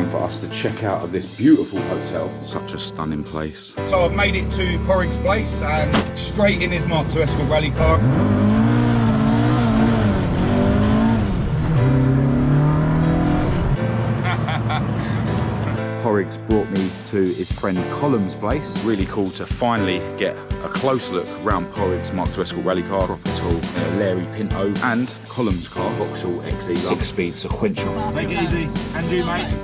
time for us to check out of this beautiful hotel. Such a stunning place. So I've made it to Pardraig's place and straight in his Mk2 Escort rally car. Pardraig's brought me to his friend Colm's place. Really cool to finally get a close look around Pardraig's Mk2 Escort rally car. Proper tall, Larry Pinto, and Colm's car, Vauxhall XE, 6-speed sequential. Take it easy, and you, mate.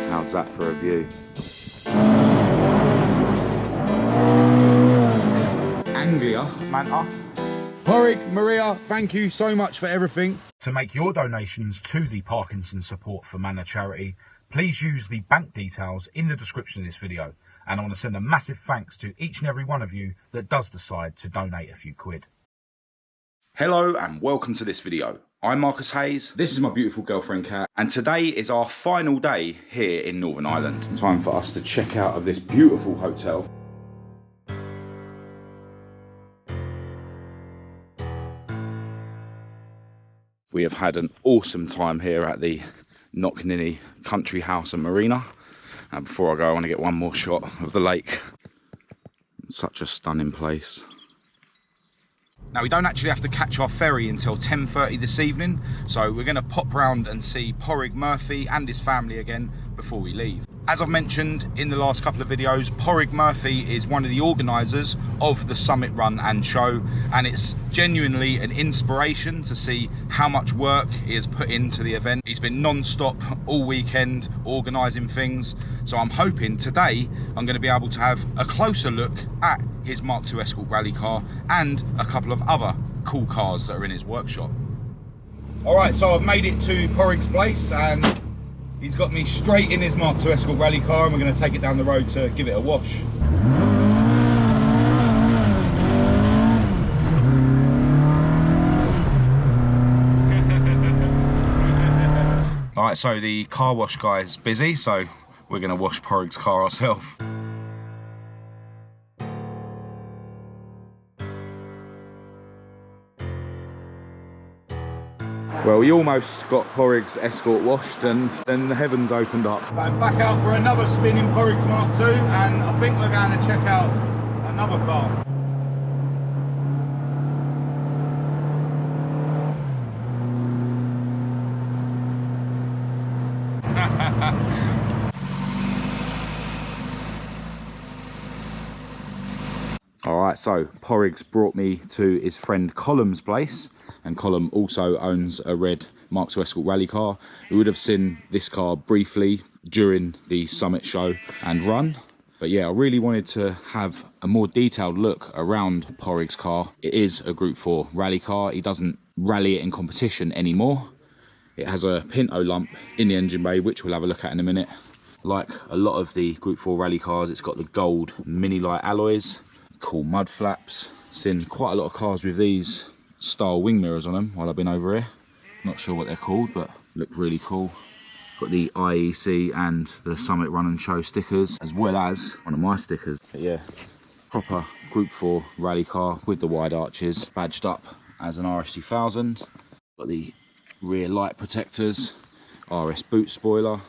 How's that for a view? Anglia, Manta. Padraig, Maria, thank you so much for everything. To make your donations to the Parkinsons Support Fermanagh charity, please use the bank details in the description of this video. And I want to send a massive thanks to each and every one of you that does decide to donate a few quid. Hello and welcome to this video. I'm Marcus Hayes, this is my beautiful girlfriend Kat, and today is our final day here in Northern Ireland. Time for us to check out of this beautiful hotel. We have had an awesome time here at the Knockninny Country House and Marina. And before I go, I want to get one more shot of the lake. Such a stunning place. Now, we don't actually have to catch our ferry until 10:30 this evening, so we're going to pop round and see Padraig Murphy and his family again before we leave. As I've mentioned in the last couple of videos, Padraig Murphy is one of the organisers of the Summit Run and Show, and it's genuinely an inspiration to see how much work he has put into the event. He's been non-stop all weekend organising things, so I'm hoping today I'm going to be able to have a closer look at his Mk2 Escort rally car and a couple of other cool cars that are in his workshop. Alright, so I've made it to Padraig's place and he's got me straight in his Mk2 Escort rally car and we're going to take it down the road to give it a wash. Alright, so the car wash guy is busy, so we're going to wash Padraig's car ourselves. Well, we almost got Padraig's Escort washed and then the heavens opened up. I'm back out for another spin in Padraig's Mk2 and I think we're going to check out another car. Alright, so Padraig's brought me to his friend Colm's place, and Colm also owns a red Mk2 Escort rally car. We would have seen this car briefly during the Summit show and run. But yeah, I really wanted to have a more detailed look around Padraig's car. It is a Group 4 rally car. He doesn't rally it in competition anymore. It has a Pinto lump in the engine bay, which we'll have a look at in a minute. Like a lot of the Group 4 rally cars, it's got the gold mini light alloys. Cool mud flaps. Seen quite a lot of cars with these style wing mirrors on them while I've been over here. Not sure what they're called, but look really cool. Got the IEC and the Summit Run and Show stickers, as well as one of my stickers. But yeah, proper Group 4 rally car with the wide arches, badged up as an RS2000. Got the rear light protectors, RS boot spoiler.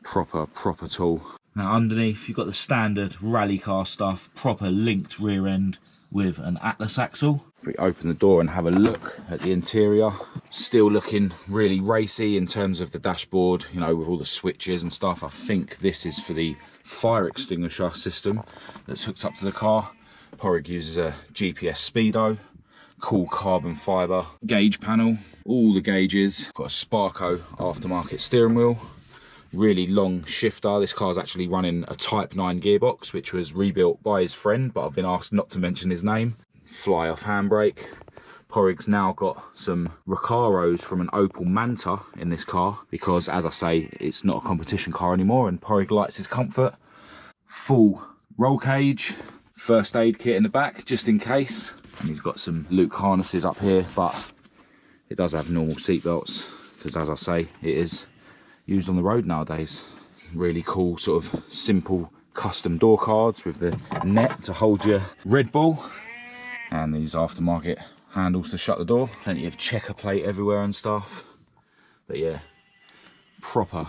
Proper tool. Now underneath you've got the standard rally car stuff, proper linked rear end with an Atlas axle. If we open the door and have a look at the interior, still looking really racy in terms of the dashboard, you know, with all the switches and stuff. I think this is for the fire extinguisher system that's hooked up to the car. Padraig uses a GPS speedo, cool carbon fibre gauge panel, all the gauges, got a Sparco aftermarket steering wheel. Really long shifter. This car's actually running a Type 9 gearbox, which was rebuilt by his friend, but I've been asked not to mention his name. Fly off handbrake. Padraig's now got some Recaros from an Opel Manta in this car because, as I say, it's not a competition car anymore and Padraig likes his comfort. Full roll cage, first aid kit in the back just in case, and he's got some Luke harnesses up here, but it does have normal seat belts because, as I say, it is used on the road nowadays. Really cool sort of simple custom door cards with the net to hold your Red Bull, and these aftermarket handles to shut the door. Plenty of checker plate everywhere and stuff. But yeah, proper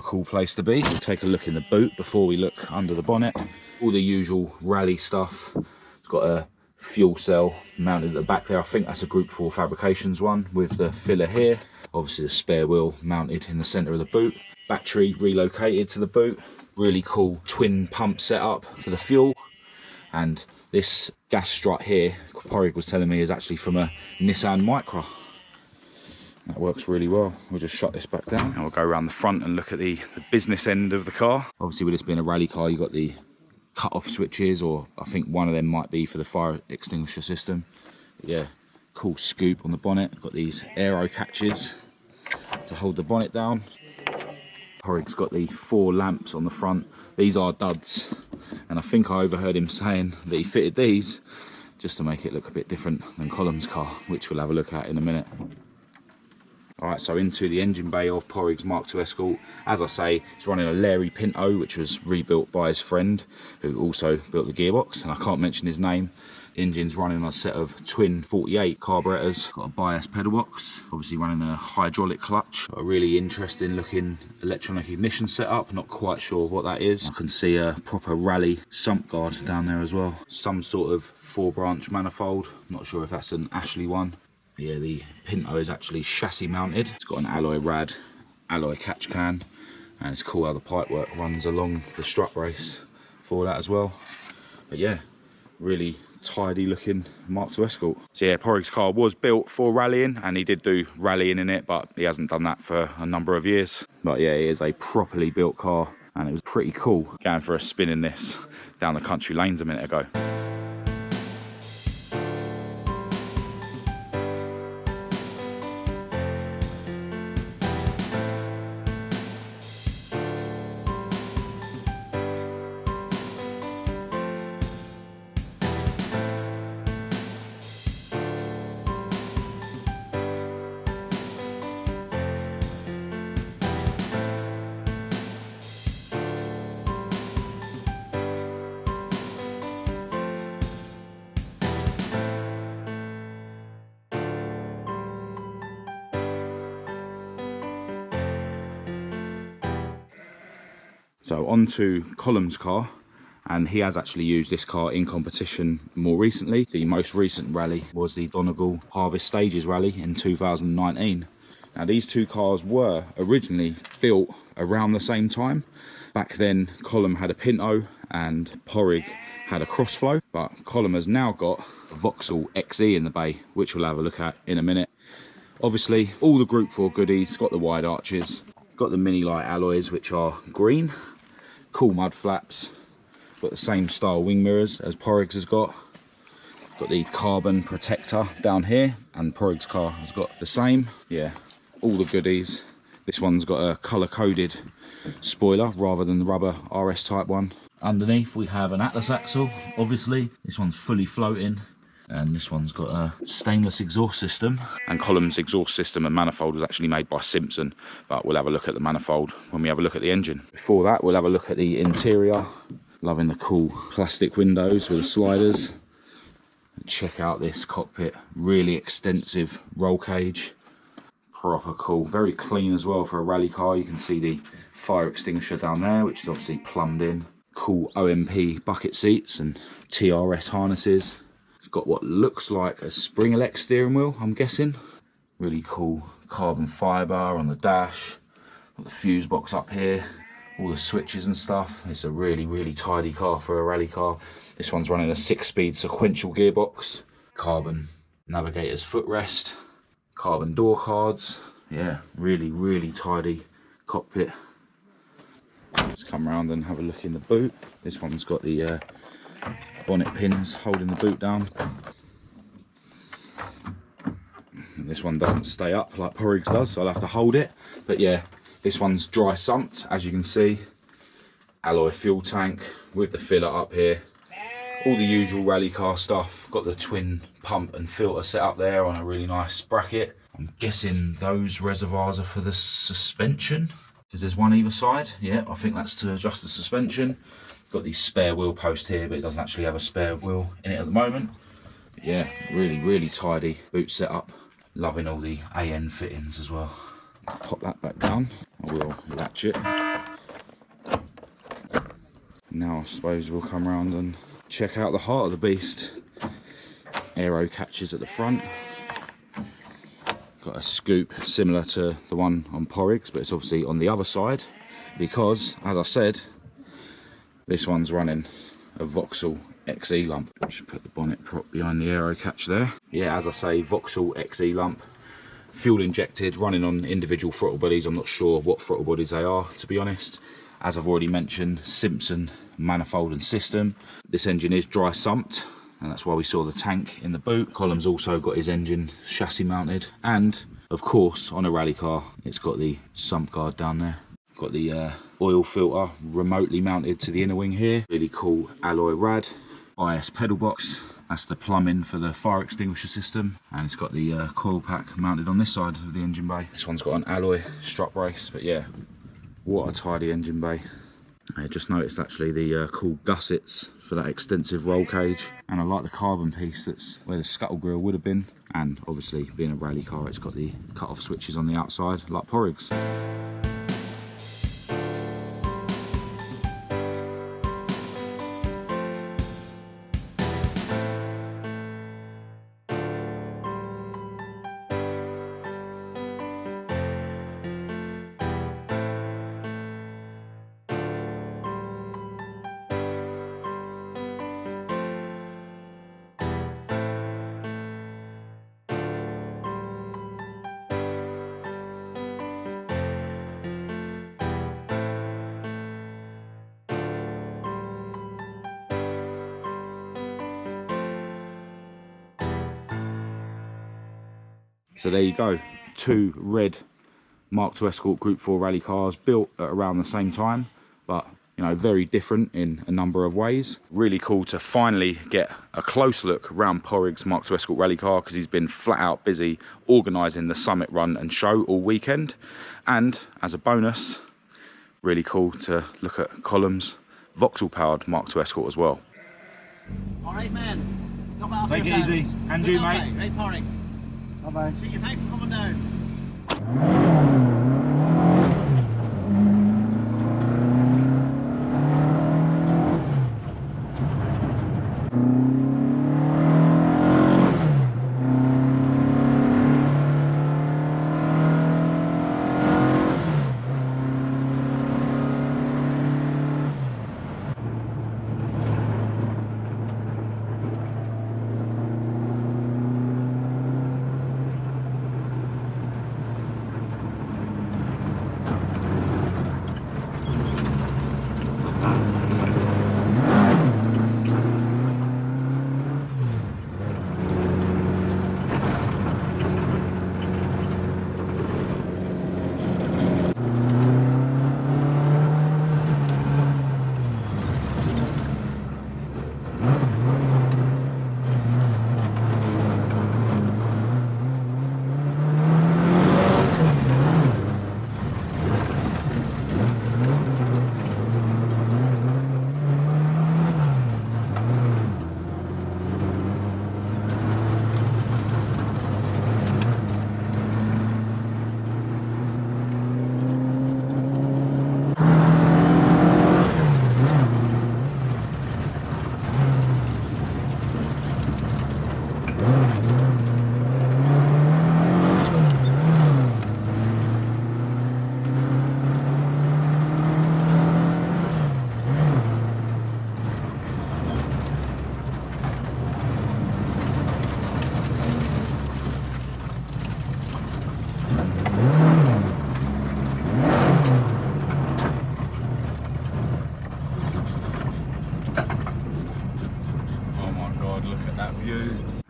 cool place to be. We'll take a look in the boot before we look under the bonnet. All the usual rally stuff. It's got a fuel cell mounted at the back there. I think that's a Group 4 Fabrications one with the filler here. Obviously the spare wheel mounted in the centre of the boot. Battery relocated to the boot. Really cool twin pump setup for the fuel. And this gas strut here, Padraig was telling me, is actually from a Nissan Micra. That works really well. We'll just shut this back down and we'll go around the front and look at the business end of the car. Obviously with this being a rally car, you've got the cut-off switches, or I think one of them might be for the fire extinguisher system. But yeah, cool scoop on the bonnet. Got these aero catches to hold the bonnet down. Padraig's got the 4 lamps on the front. These are duds, and I think I overheard him saying that he fitted these just to make it look a bit different than Colm's car, which we'll have a look at in a minute. Alright, so into the engine bay of Padraig's Mk2 Escort. As I say, it's running a Larry Pinto, which was rebuilt by his friend, who also built the gearbox, and I can't mention his name. The engine's running on a set of twin 48 carburetors, got a bias pedal box, obviously running a hydraulic clutch. Got a really interesting looking electronic ignition setup, not quite sure what that is. I can see a proper rally sump guard down there as well. Some sort of 4-branch manifold, not sure if that's an Ashley one. Yeah, the Pinto is actually chassis mounted. It's got an alloy rad, alloy catch can, and it's cool how the pipework runs along the strut brace for that as well. But yeah, really tidy looking Mk2 Escort. So yeah, Padraig's car was built for rallying, and he did do rallying in it, but he hasn't done that for a number of years. But yeah, it is a properly built car, and it was pretty cool going for a spin in this down the country lanes a minute ago. So on to Colm's car, and he has actually used this car in competition more recently. The most recent rally was the Donegal Harvest Stages rally in 2019. Now these two cars were originally built around the same time. Back then Colm had a Pinto and Padraig had a Crossflow, but Colm has now got a Vauxhall XE in the bay, which we'll have a look at in a minute. Obviously all the Group 4 goodies, got the wide arches, got the mini light alloys which are green. Cool mud flaps, got the same style wing mirrors as Padraig's has got. Got the carbon protector down here, and Padraig's car has got the same. Yeah, all the goodies. This one's got a colour-coded spoiler rather than the rubber RS type one. Underneath we have an Atlas axle, obviously. This one's fully floating, and this one's got a stainless exhaust system. And Colm's exhaust system and manifold was actually made by Simpson, but we'll have a look at the manifold when we have a look at the engine. Before that, we'll have a look at the interior. Loving the cool plastic windows with the sliders. And check out this cockpit, really extensive roll cage. Proper cool, very clean as well for a rally car. You can see the fire extinguisher down there, which is obviously plumbed in. Cool OMP bucket seats and TRS harnesses. Got what looks like a spring elect steering wheel, I'm guessing. Really cool carbon fibre on the dash. Got the fuse box up here, all the switches and stuff. It's a really tidy car for a rally car. This one's running a 6-speed sequential gearbox. Carbon navigator's footrest. Carbon door cards. Yeah, really tidy cockpit. Let's come around and have a look in the boot. This one's got the bonnet pins holding the boot down. And this one doesn't stay up like Padraig's does, so I'll have to hold it. But yeah, this one's dry sumped, as you can see. Alloy fuel tank with the filler up here. All the usual rally car stuff. Got the twin pump and filter set up there on a really nice bracket. I'm guessing those reservoirs are for the suspension, because there's one either side. Yeah, I think that's to adjust the suspension. Got the spare wheel post here, but it doesn't actually have a spare wheel in it at the moment. But yeah, really tidy boot setup. Loving all the AN fittings as well. Pop that back down. I will latch it. Now I suppose we'll come around and check out the heart of the beast. Aero catches at the front. Got a scoop similar to the one on Parkinsons, but it's obviously on the other side because, as I said, this one's running a Vauxhall XE lump. Just put the bonnet prop behind the aero catch there. Yeah, as I say, Vauxhall XE lump, fuel injected, running on individual throttle bodies. I'm not sure what throttle bodies they are, to be honest. As I've already mentioned, Simpson manifold and system. This engine is dry sumped, and that's why we saw the tank in the boot. Colm's also got his engine chassis mounted, and of course on a rally car it's got the sump guard down there. Got the oil filter remotely mounted to the inner wing here. Really cool alloy rad. IS pedal box, that's the plumbing for the fire extinguisher system, and it's got the coil pack mounted on this side of the engine bay. This one's got an alloy strut brace, but yeah, what a tidy engine bay. I just noticed actually the cool gussets for that extensive roll cage, and I like the carbon piece that's where the scuttle grille would have been, and obviously being a rally car it's got the cut off switches on the outside like Parkinsons. So there you go, 2 red Mk2 Escort Group 4 rally cars built at around the same time, but you know, very different in a number of ways. Really cool to finally get a close look around Parkinsons Mk2 Escort rally car, because he's been flat out busy organising the summit run and show all weekend. And as a bonus, really cool to look at Colm's Vauxhall powered Mk2 Escort as well. Alright man, look after Take it yourselves. easy, and you mate. Right, Parkinsons. Bye-bye. See you, thanks for coming down.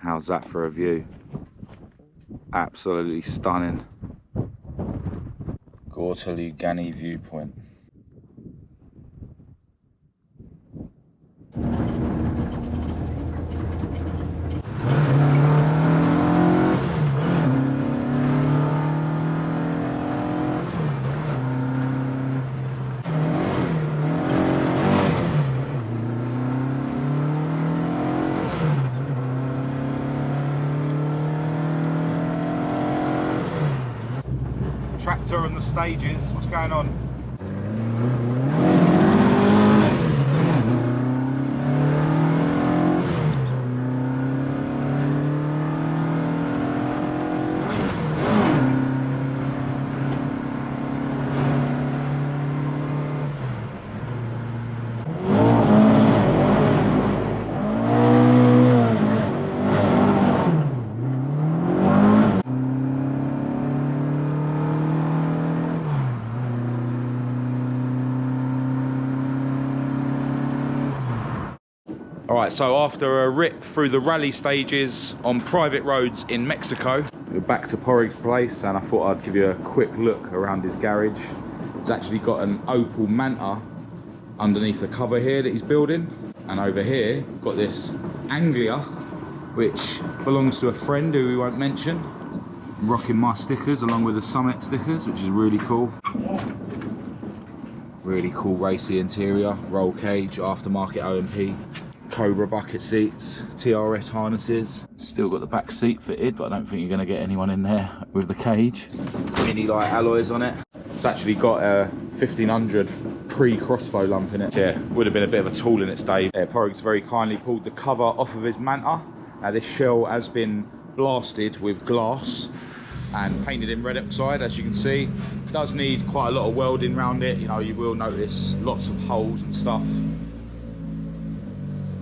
How's that for a view? Absolutely stunning. Gortalugani viewpoint. Pinto on the stages. What's going on? Alright, so after a rip through the rally stages on private roads in Mexico, we're back to Parrig's place, and I thought I'd give you a quick look around his garage. He's actually got an Opel Manta underneath the cover here that he's building, and over here we've got this Anglia, which belongs to a friend who we won't mention. I'm rocking my stickers along with the Summit stickers, which is really cool. Really cool racy interior, roll cage, aftermarket OMP. Cobra bucket seats, TRS harnesses. Still got the back seat fitted, but I don't think you're going to get anyone in there with the cage. Mini light alloys on it. It's actually got a 1500 pre-crossflow lump in it. Yeah, would have been a bit of a tool in its day. Yeah, Parrig's very kindly pulled the cover off of his Manta. Now this shell has been blasted with glass and painted in red oxide, as you can see. It does need quite a lot of welding around it. You know, you will notice lots of holes and stuff.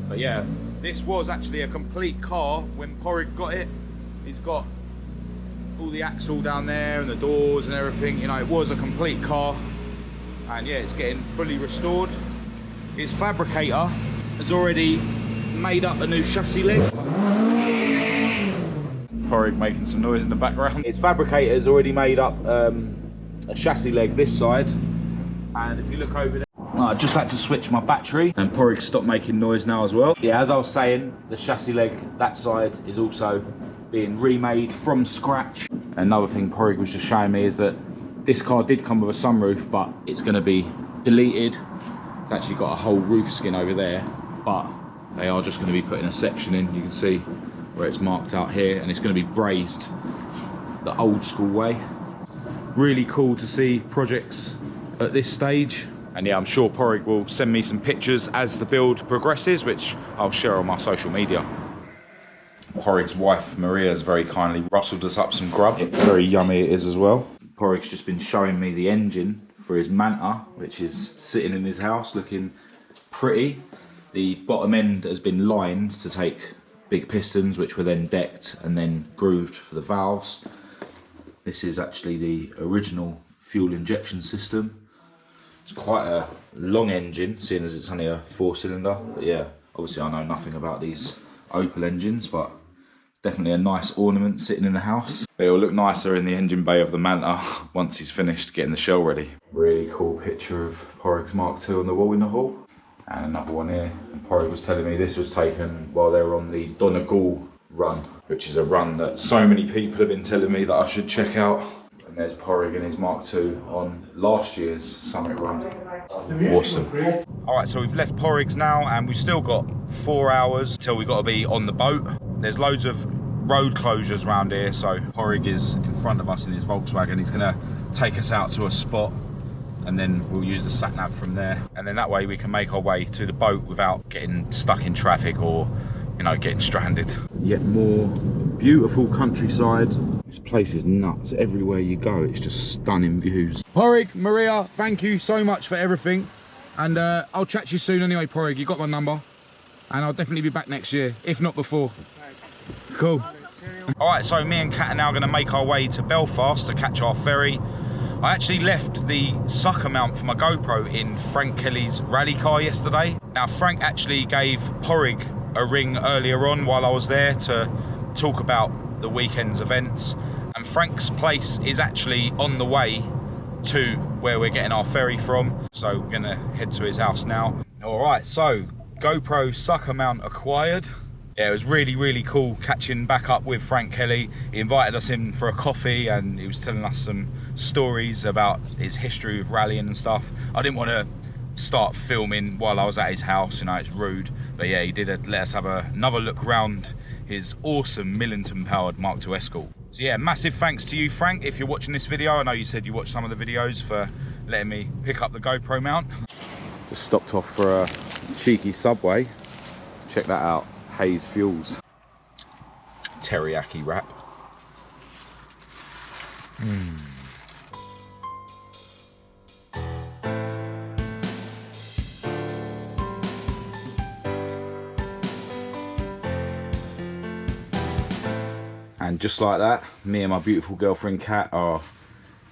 But yeah, this was actually a complete car when Parrig got it. He's got all the axle down there and the doors and everything. You know, it was a complete car. And yeah, it's getting fully restored. His fabricator has already made up a new chassis leg. Parrig making some noise in the background. His fabricator has already made up a chassis leg this side. And if you look over there, I'd just like to switch my battery, and Parrig stopped making noise now as well. Yeah, as I was saying, the chassis leg, that side, is also being remade from scratch. Another thing Parrig was just showing me is that this car did come with a sunroof, but it's going to be deleted. It's actually got a whole roof skin over there, but they are just going to be putting a section in. You can see where it's marked out here, and it's going to be brazed the old school way. Really cool to see projects at this stage. And yeah, I'm sure Parrig will send me some pictures as the build progresses, which I'll share on my social media. Parrig's wife, Maria, has very kindly rustled us up some grub. Very yummy it is as well. Parrig's just been showing me the engine for his Manta, which is sitting in his house looking pretty. The bottom end has been lined to take big pistons, which were then decked and then grooved for the valves. This is actually the original fuel injection system. It's quite a long engine, seeing as it's only a 4-cylinder. But yeah, obviously I know nothing about these Opel engines, but definitely a nice ornament sitting in the house. It'll look nicer in the engine bay of the Manta once he's finished getting the shell ready. Really cool picture of Parrig's Mark II on the wall in the hall. And another one here. And Parrig was telling me this was taken while they were on the Donegal run, which is a run that so many people have been telling me that I should check out. And there's Parrig and his Mark II on last year's Summit run. Awesome. Alright, so we've left Parrig's now, and we've still got 4 hours till we've got to be on the boat. There's loads of road closures around here, so Parrig is in front of us in his Volkswagen. He's going to take us out to a spot, and then we'll use the sat-nav from there. And then that way we can make our way to the boat without getting stuck in traffic or, you know, getting stranded. Yet more beautiful countryside. This place is nuts. Everywhere you go, it's just stunning views. Parrig, Maria, thank you so much for everything. And I'll chat to you soon anyway, Parrig. You got my number. And I'll definitely be back next year, if not before. Cool. All right, so me and Kat are now going to make our way to Belfast to catch our ferry. I actually left the sucker mount for my GoPro in Frank Kelly's rally car yesterday. Now, Frank actually gave Parrig a ring earlier on while I was there to talk about the weekend's events. And Frank's place is actually on the way to where we're getting our ferry from. So we're gonna head to his house now. All right, so GoPro sucker mount acquired. Yeah, it was really, really cool catching back up with Frank Kelly. He invited us in for a coffee and he was telling us some stories about his history with rallying and stuff. I didn't want to start filming while I was at his house, you know, it's rude. But yeah, he did let us have another look around his awesome Millington powered Mk2 Escort. So yeah, massive thanks to you, Frank, if you're watching this video. I know you said you watched some of the videos, for letting me pick up the GoPro mount. Just stopped off for a cheeky Subway. Check that out, Hayes Fuels. Teriyaki wrap. And just like that, me and my beautiful girlfriend Kat are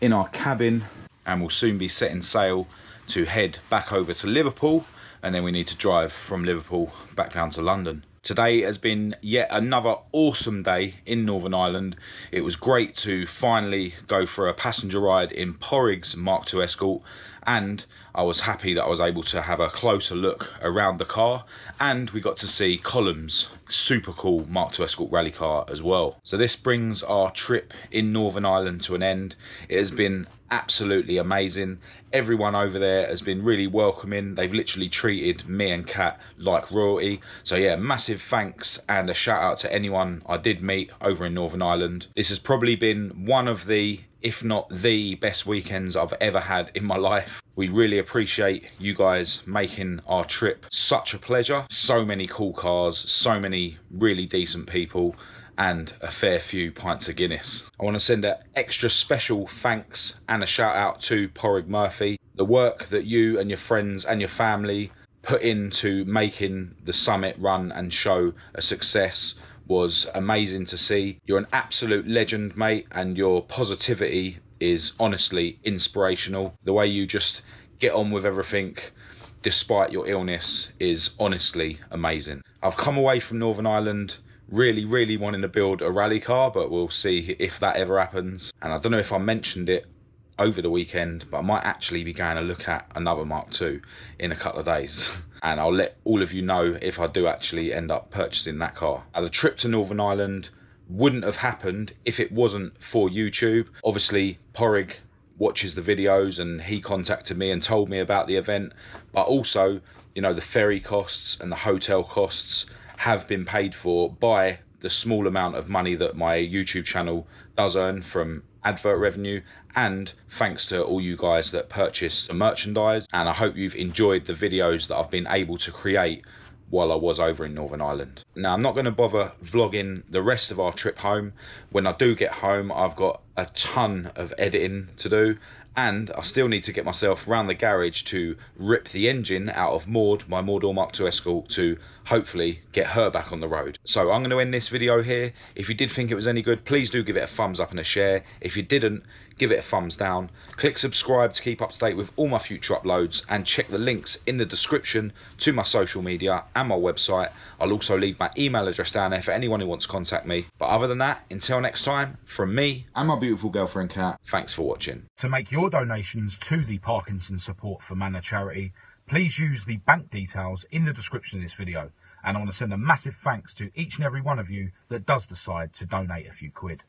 in our cabin, And we'll soon be setting sail to head back over to Liverpool, and then we need to drive from Liverpool back down to London. Today has been yet another awesome day in Northern Ireland. It was great to finally go for a passenger ride in Padraig's Mk2 Escort, and I was happy that I was able to have a closer look around the car, and we got to see Colm's super cool Mk2 Escort rally car as well. So this brings our trip in Northern Ireland to an end. It has been absolutely amazing. Everyone over there has been really welcoming. They've literally treated me and Kat like royalty. So yeah, massive thanks and a shout out to anyone I did meet over in Northern Ireland. This has probably been one of the, if not the best weekends I've ever had in my life. We really appreciate you guys making our trip such a pleasure. So many cool cars, so many really decent people, and a fair few pints of Guinness. I want to send an extra special thanks and a shout out to Padraig Murphy. The work that you and your friends and your family put into making the summit run and show a success was amazing to see. You're an absolute legend, mate, and your positivity is honestly inspirational. The way you just get on with everything despite your illness is honestly amazing. I've come away from Northern Ireland really wanting to build a rally car, but we'll see if that ever happens. And I don't know if I mentioned it over the weekend, but I might actually be going to look at another Mark II in a couple of days. And I'll let all of you know if I do actually end up purchasing that car. Now, the trip to Northern Ireland wouldn't have happened if it wasn't for YouTube. Obviously, Padraig watches the videos and he contacted me and told me about the event, but also, you know, the ferry costs and the hotel costs have been paid for by the small amount of money that my YouTube channel does earn from advert revenue, and thanks to all you guys that purchase the merchandise. And I hope you've enjoyed the videos that I've been able to create while I was over in Northern Ireland. Now, I'm not going to bother vlogging the rest of our trip home. When I do get home, I've got a ton of editing to do, and I still need to get myself round the garage to rip the engine out of Maud, my Maud Mk2 Escort, to hopefully get her back on the road. So I'm going to end this video here. If you did think it was any good, please do give it a thumbs up and a share. If you didn't, give it a thumbs down. Click subscribe to keep up to date with all my future uploads, and check the links in the description to my social media and my website. I'll also leave my email address down there for anyone who wants to contact me. But other than that, until next time, from me and my beautiful girlfriend Kat, thanks for watching. To make your donations to the Parkinsons support for Fermanagh charity, please use the bank details in the description of this video. And I want to send a massive thanks to each and every one of you that does decide to donate a few quid.